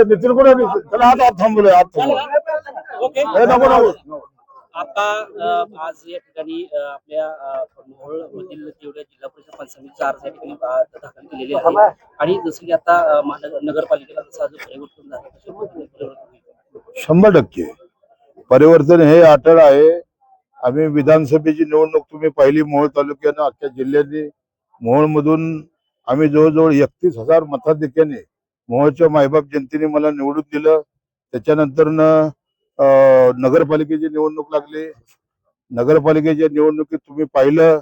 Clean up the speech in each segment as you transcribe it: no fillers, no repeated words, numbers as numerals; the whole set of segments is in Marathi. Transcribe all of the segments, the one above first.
नितीन कुठे त्याला हात थांबवले हात आता आज या ठिकाणी आपल्या मोहोळ मधील जेवढ्या जिल्हा परिषद पंचायत समितीचा अर्ज या ठिकाणी दाखल केलेले आहे आणि जसं की आता नगरपालिकेला जसं आज परिवर्तन झालं 100% परिवर्तन हे अटळ आहे. आम्ही विधानसभेची निवडणूक तुम्ही पाहिली मोहोळ तालुक्यानं अख्ख्या जिल्ह्याने मोहोळ मधून आम्ही जवळजवळ 31,000 मताधिक्याने मोहोळच्या मायबाप जनतेने मला निवडून दिलं. त्याच्यानंतर नगरपालिकेची निवडणूक लागली. नगरपालिकेच्या निवडणुकीत तुम्ही पाहिलं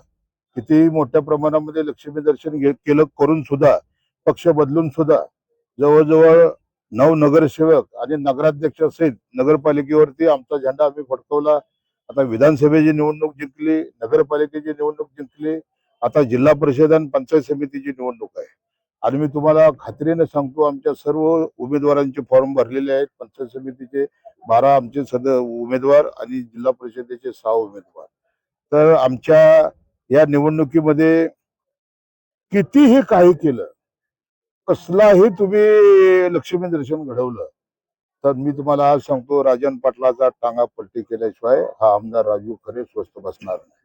किती मोठ्या प्रमाणामध्ये लक्ष्मी दर्शन केलं करून सुद्धा पक्ष बदलून सुद्धा जवळजवळ 9 नगरसेवक आणि नगराध्यक्ष सहित नगरपालिकेवरती आमचा झेंडा आम्ही फडकवला. आता विधानसभेची निवडणूक जिंकली, नगरपालिकेची निवडणूक जिंकली, आता जिल्हा परिषद आणि पंचायत समितीची निवडणूक आहे. आणि मी तुम्हाला खात्रीने सांगतो आमच्या सर्व उमेदवारांचे फॉर्म भरलेले आहेत. पंचायत समितीचे 12 आमचे उमेदवार आणि जिल्हा परिषदेचे 6 उमेदवार. तर आमच्या या निवडणुकीमध्ये कितीही काही केलं, कसलाही तुम्ही लक्ष्मी दर्शन घडवलं तर मी तुम्हाला आज सांगतो राजन पाटलाचा टांगा पलटी केल्याशिवाय हा आमदार राजू खरे स्वस्थ बसणार नाही.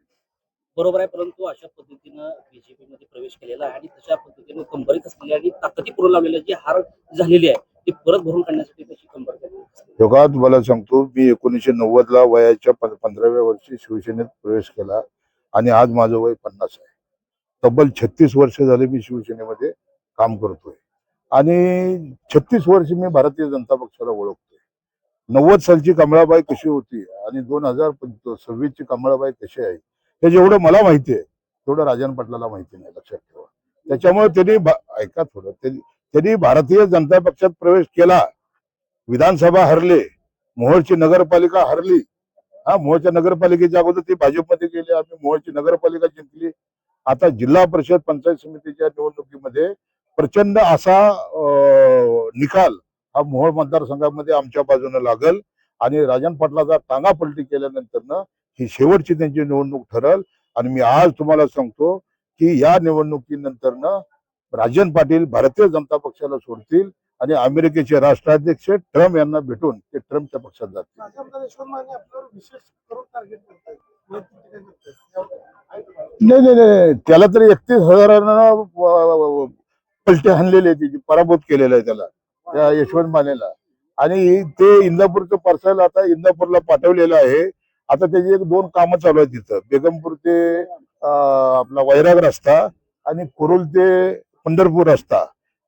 बरोबर आहे, परंतु अशा पद्धतीनं बीजेपी मध्ये प्रवेश केलेला आहे आणि तशा पद्धतीने कंबरीत असलेली आणि ताकदी पुरवून लावलेली जी हार झालेली आहे ती परत भरून काढण्यासाठी तशी कंबर योगा तुम्हाला सांगतो मी 1990 ला वयाच्या 15व्या वर्षी शिवसेनेत प्रवेश केला आणि आज माझं वय 50 आहे. तब्बल 36 वर्ष झाले मी शिवसेनेमध्ये काम करतोय आणि 36 वर्ष मी भारतीय जनता पक्षाला ओळखतोय. 90 सालची कमळाबाई कशी होती आणि 2026 ची कमळाबाई कशी आहे हे जेवढं मला माहिती आहे तेवढं राजन पाटलाला माहिती नाही, लक्षात ठेवा. त्याच्यामुळे त्यांनी ऐका थोडं त्यांनी भारतीय जनता पक्षात प्रवेश केला, विधानसभा हरले, मोहोळची नगरपालिका हरली. मोहोळच्या नगरपालिकेच्या अगोदर ती भाजपमध्ये गेली, आम्ही मोहोळची नगरपालिका जिंकली. आता जिल्हा परिषद पंचायत समितीच्या निवडणुकीमध्ये प्रचंड असा निकाल हा मोहोळ मतदारसंघामध्ये आमच्या बाजूने लागल आणि राजन पाटलाचा टांगा पलटी केल्यानंतर ही शेवटची त्यांची निवडणूक ठरल. आणि मी आज तुम्हाला सांगतो की या निवडणुकीनंतर राजन पाटील भारतीय जनता पक्षाला सोडतील आणि अमेरिकेचे राष्ट्राध्यक्ष ट्रम्प यांना भेटून ते ट्रम्पच्या पक्षात जातील. नाही, त्याला तरी 31,000 पलटे हाणलेले, त्याची पराभूत केलेला आहे त्याला, त्या यशवंत मानेला. आणि ते इंदापूरचं पार्सल आता इंदापूरला पाठवलेलं आहे. आता त्याची 1-2 कामं चालू आहेत तिथं, बेगमपूर ते आपला वैराग रस्ता आणि कुरुल ते पंढरपूर रस्ता.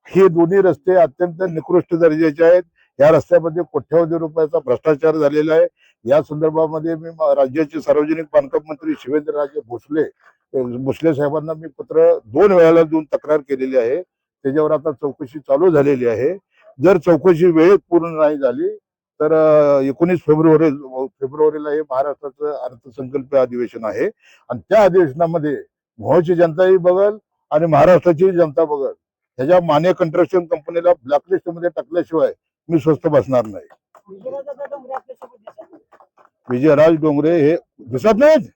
हे दोन्ही रस्ते अत्यंत निकृष्ट दर्जाचे आहेत. या रस्त्यामध्ये कोट्यवधी रुपयाचा भ्रष्टाचार झालेला आहे. या संदर्भामध्ये मी राज्याचे सार्वजनिक बांधकाम मंत्री शिवेंद्रराजे भोसले साहेबांना मी पत्र 2 वेळेला देऊन तक्रार केलेली आहे. त्याच्यावर आता चौकशी चालू झालेली आहे. जर चौकशी वेळेत पूर्ण नाही झाली तर 19 फेब्रुवारीला हे महाराष्ट्राचं अर्थसंकल्प अधिवेशन आहे आणि त्या अधिवेशनामध्ये मोहोळची जनताही बघल आणि महाराष्ट्राची जनता बघल. ह्याच्या माने कंस्ट्रक्शन कंपनीला ब्लॅकलिस्ट मध्ये टाकल्याशिवाय मी स्वस्थ बसणार नाही. विजयराज डोंगरे हे दिसत नाहीत.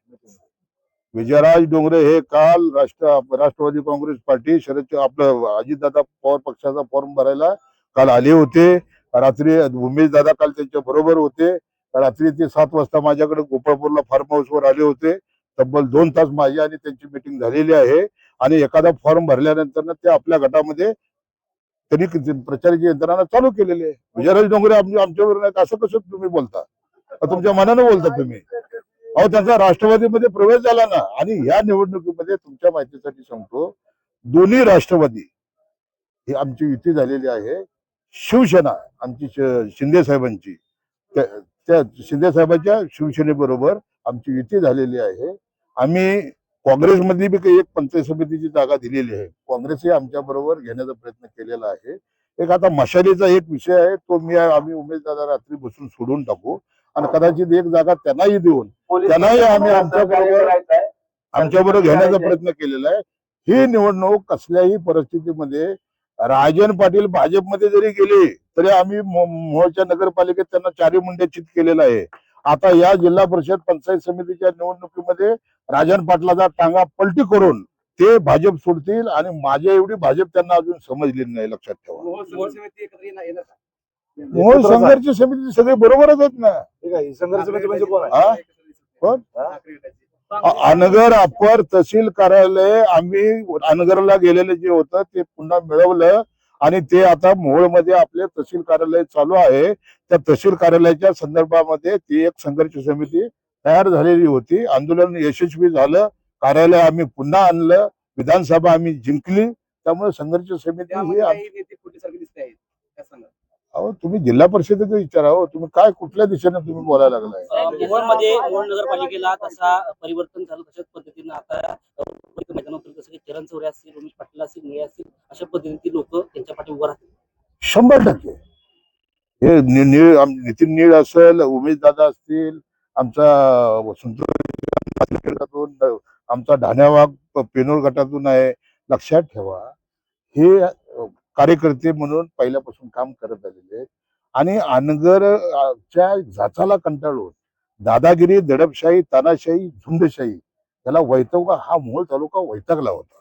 विजयराज डोंगरे हे काल राष्ट्रवादी काँग्रेस पार्टी आपलं अजितदादा पवार पक्षाचा फॉर्म भरायला काल आले होते. रात्री उमेश दादा काल त्यांच्या बरोबर होते. रात्री ते 7 वाजता माझ्याकडे गोपाळपूरला फार्म हाऊसवर आले होते. तब्बल 2 तास माझी आणि त्यांची मीटिंग झालेली आहे. आणि एखादा फॉर्म भरल्यानंतर ते आपल्या गटामध्ये त्यांनी प्रचाराची यंत्रणा चालू केलेली आहे. विजयराज डोंगरे आमच्यावर नाही, असं कसं तुम्ही बोलता? तुमच्या मनानं बोलता तुम्ही. त्यांचा राष्ट्रवादीमध्ये प्रवेश झाला ना. आणि या निवडणुकीमध्ये तुमच्या माहितीसाठी सांगतो, दोन्ही राष्ट्रवादी ही आमची युती झालेली आहे. शिवसेना आमची शिंदे साहेबांची, त्या शिंदे साहेबांच्या शिवसेनेबरोबर आमची युती झालेली आहे. आम्ही काँग्रेसमधली बी एक पंचायत समितीची जागा दिलेली आहे. काँग्रेसही आमच्या बरोबर घेण्याचा प्रयत्न केलेला आहे. एक आता मशालीचा एक विषय आहे, तो आम्ही उमेश दादा रात्री बसून सोडून टाकू आणि कदाचित एक जागा त्यांनाही देऊन त्यांनाही आम्ही आमच्याबरोबर घेण्याचा प्रयत्न केलेला आहे. ही निवडणूक कसल्याही परिस्थितीमध्ये राजन पाटील भाजपमध्ये जरी गेले तरी आम्ही मोहोळच्या नगरपालिकेत त्यांना 4 मुंड्या चित केलेला आहे. आता या जिल्हा परिषद पंचायत समितीच्या निवडणुकीमध्ये राजन पाटलाचा टांगा पलटी करून ते भाजप सोडतील आणि माझ्या एवढी भाजप त्यांना अजून समजलेली नाही, लक्षात ठेवा. मोहोळ संघर्ष समिती सगळे बरोबरच आहेत ना. संघर्ष समिती म्हणजे कोण हा? आहे? कोण? अनगर अप्पर तहसील कार्यालय आम्ही अनगरला गेलेले जे होतं ते पुन्हा मिळवलं आणि ते आता मोहोळमध्ये आपले तहसील कार्यालय चालू आहे. त्या तहसील कार्यालयाच्या संदर्भामध्ये ती एक संघर्ष समिती तयार झालेली होती. आंदोलन यशस्वी झालं, कार्यालय आम्ही पुन्हा आणलं, विधानसभा आम्ही जिंकली. त्यामुळे संघर्ष समिती ही अहो तुम्ही जिल्हा परिषदेचं विचारा. हो तुम्ही काय कुठल्या दिशेने तुम्ही बोलायला लागलाय? मोहोळमध्ये मोहोळ नगरपालिकेला तसा परिवर्तन झालं तशाच पद्धतीनं आता मैदानावर जसं की चरण चौरे असतील, रमेश पाटील असतील, निळे असतील, अशा पद्धतीने लोक त्यांच्या पाठी उभं राहतील. 100% हे नितीन नीळ असेल, उमेश दादा असतील, आमचा गटातून आमचा ढाण्यावाग पेनोर गटातून आहे. लक्षात ठेवा हे कार्यकर्ते म्हणून पहिल्यापासून काम करत आलेले आहेत आणि अनगरच्या जाचाला कंटाळून दादागिरी, दडपशाही, तानाशाही, झुंडशाही याला वैतागला हा मोहोळ तालुका वैतागला होता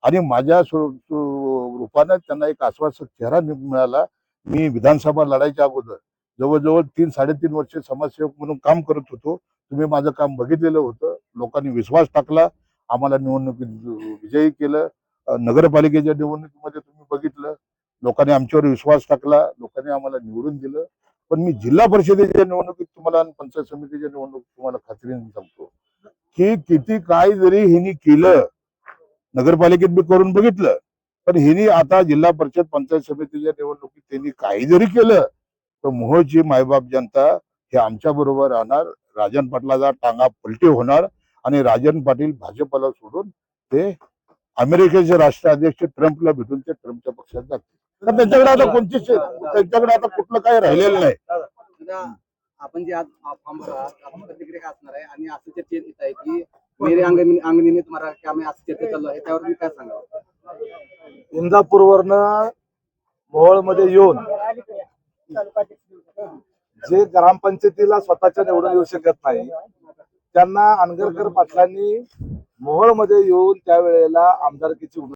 आणि माझ्या रूपाने त्यांना एक आश्वासक चेहरा मिळाला. मी विधानसभा लढायच्या अगोदर जवळजवळ 3-3.5 वर्ष समाजसेवक म्हणून काम करत होतो. तुम्ही माझं काम बघितलेलं होतं. लोकांनी विश्वास टाकला, आम्हाला निवडणुकीत विजयी केलं. नगरपालिकेच्या निवडणुकीमध्ये तुम्ही बघितलं, लोकांनी आमच्यावर विश्वास टाकला, लोकांनी आम्हाला निवडून दिलं. पण मी जिल्हा परिषदेच्या निवडणुकीत तुम्हाला आणि पंचायत समितीच्या निवडणुकीत तुम्हाला खात्रीने सांगतो की किती काय जरी हिनी केलं, नगरपालिकेत बी करून बघितलं, पण हिनी आता जिल्हा परिषद पंचायत समितीच्या निवडणुकीत त्यांनी काही जरी केलं तर मोहोळची मायबाप जनता हे आमच्या बरोबर राहणार. राजन पाटलाचा टांगा पलटी होणार आणि राजन पाटील भाजपला सोडून ते अमेरिकेचे राष्ट्राध्यक्ष ट्रम्पला भेटून ते ट्रम्पच्या पक्षात जातील. तर त्यांच्याकडे आता त्यांच्याकडे आता कुठलं काही राहिलेलं नाही. आपण जे आज फॉर्म भरा आपण प्रतिक्रिया काय असणार आहे आणि असं चर्चेत येत आहे की मेरे अंगणी में तुम्हारा क्या में असं चर्चा चालू आहे, त्यावर मी काय सांगावं? इंदापूरवरनं मोहोळमध्ये येऊन जे ग्रामपंचायतीला स्वतःच्या निवडून येऊ शकत नाही त्यांना अनगरकर पाटलांनी मोहोळमध्ये येऊन त्यावेळेला आमदारकीची